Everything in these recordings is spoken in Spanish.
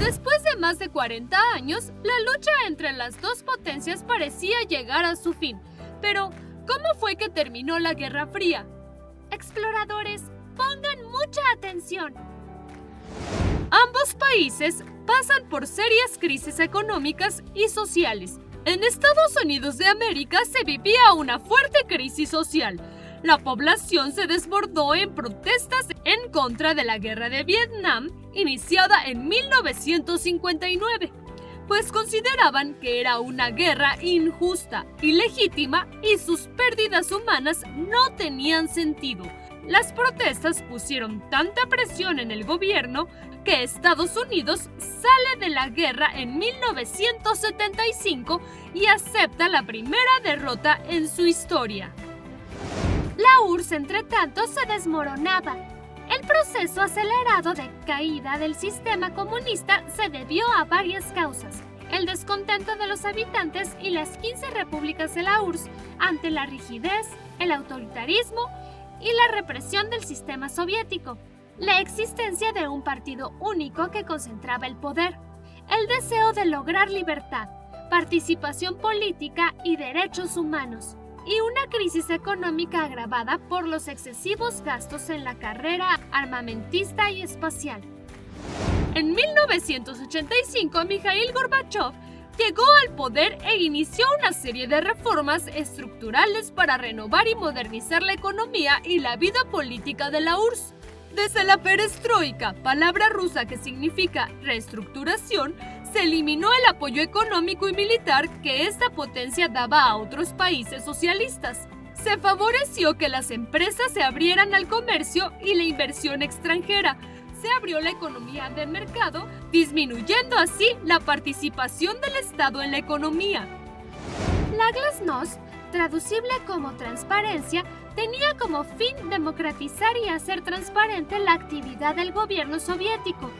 Después de más de 40 años, la lucha entre las dos potencias parecía llegar a su fin. Pero, ¿cómo fue que terminó la Guerra Fría? Exploradores, pongan mucha atención. Ambos países pasan por serias crisis económicas y sociales. En Estados Unidos de América se vivía una fuerte crisis social. La población se desbordó en protestas en contra de la Guerra de Vietnam, iniciada en 1959, pues consideraban que era una guerra injusta, ilegítima y sus pérdidas humanas no tenían sentido. Las protestas pusieron tanta presión en el gobierno que Estados Unidos sale de la guerra en 1975 y acepta la primera derrota en su historia. La URSS, entre tanto, se desmoronaba. El proceso acelerado de caída del sistema comunista se debió a varias causas. El descontento de los habitantes y las 15 repúblicas de la URSS ante la rigidez, el autoritarismo y la represión del sistema soviético. La existencia de un partido único que concentraba el poder. El deseo de lograr libertad, participación política y derechos humanos. Y una crisis económica agravada por los excesivos gastos en la carrera armamentista y espacial. En 1985, Mikhail Gorbachev llegó al poder e inició una serie de reformas estructurales para renovar y modernizar la economía y la vida política de la URSS. Desde la perestroika, palabra rusa que significa reestructuración, se eliminó el apoyo económico y militar que esta potencia daba a otros países socialistas. Se favoreció que las empresas se abrieran al comercio y la inversión extranjera. Se abrió la economía de mercado, disminuyendo así la participación del Estado en la economía. La glasnost, traducible como transparencia, tenía como fin democratizar y hacer transparente la actividad del gobierno soviético,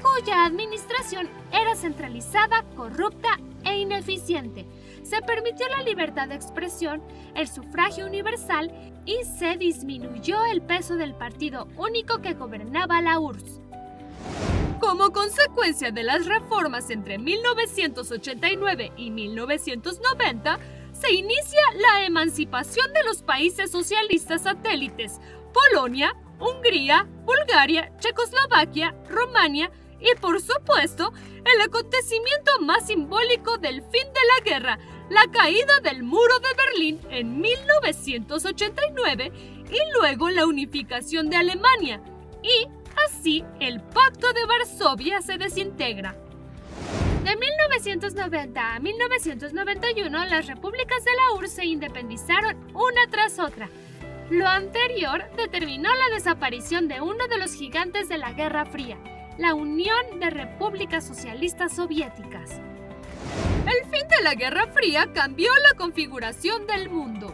cuya administración era centralizada, corrupta e ineficiente. Se permitió la libertad de expresión, el sufragio universal y se disminuyó el peso del partido único que gobernaba la URSS. Como consecuencia de las reformas entre 1989 y 1990, se inicia la emancipación de los países socialistas satélites: Polonia, Hungría, Bulgaria, Checoslovaquia, Rumania y, por supuesto, el acontecimiento más simbólico del fin de la guerra, la caída del Muro de Berlín en 1989 y luego la unificación de Alemania. Y así el Pacto de Varsovia se desintegra. De 1990 a 1991, las repúblicas de la URSS se independizaron una tras otra. Lo anterior determinó la desaparición de uno de los gigantes de la Guerra Fría, la Unión de Repúblicas Socialistas Soviéticas. El fin de la Guerra Fría cambió la configuración del mundo.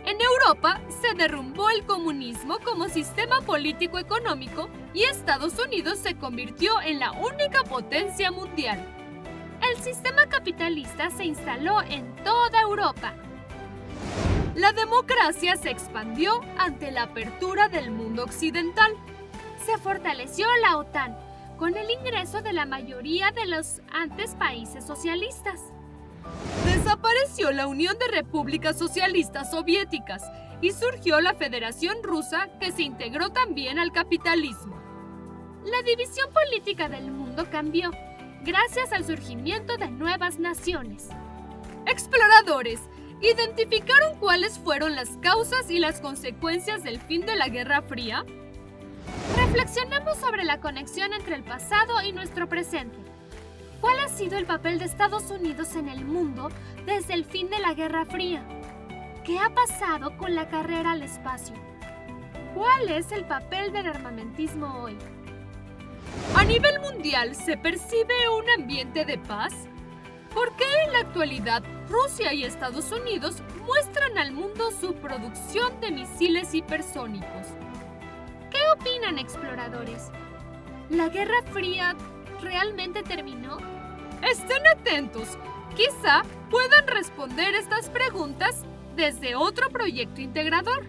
En Europa se derrumbó el comunismo como sistema político-económico y Estados Unidos se convirtió en la única potencia mundial. El sistema capitalista se instaló en toda Europa. La democracia se expandió ante la apertura del mundo occidental. Se fortaleció la OTAN con el ingreso de la mayoría de los antes países socialistas. Desapareció la Unión de Repúblicas Socialistas Soviéticas y surgió la Federación Rusa, que se integró también al capitalismo. La división política del mundo cambió gracias al surgimiento de nuevas naciones. Exploradores, ¿identificaron cuáles fueron las causas y las consecuencias del fin de la Guerra Fría? Reflexionemos sobre la conexión entre el pasado y nuestro presente. ¿Cuál ha sido el papel de Estados Unidos en el mundo desde el fin de la Guerra Fría? ¿Qué ha pasado con la carrera al espacio? ¿Cuál es el papel del armamentismo hoy? ¿A nivel mundial se percibe un ambiente de paz? ¿Por qué en la actualidad Rusia y Estados Unidos muestran al mundo su producción de misiles hipersónicos? ¿Qué opinan, exploradores? ¿La Guerra Fría realmente terminó? Estén atentos, quizá puedan responder estas preguntas desde otro proyecto integrador.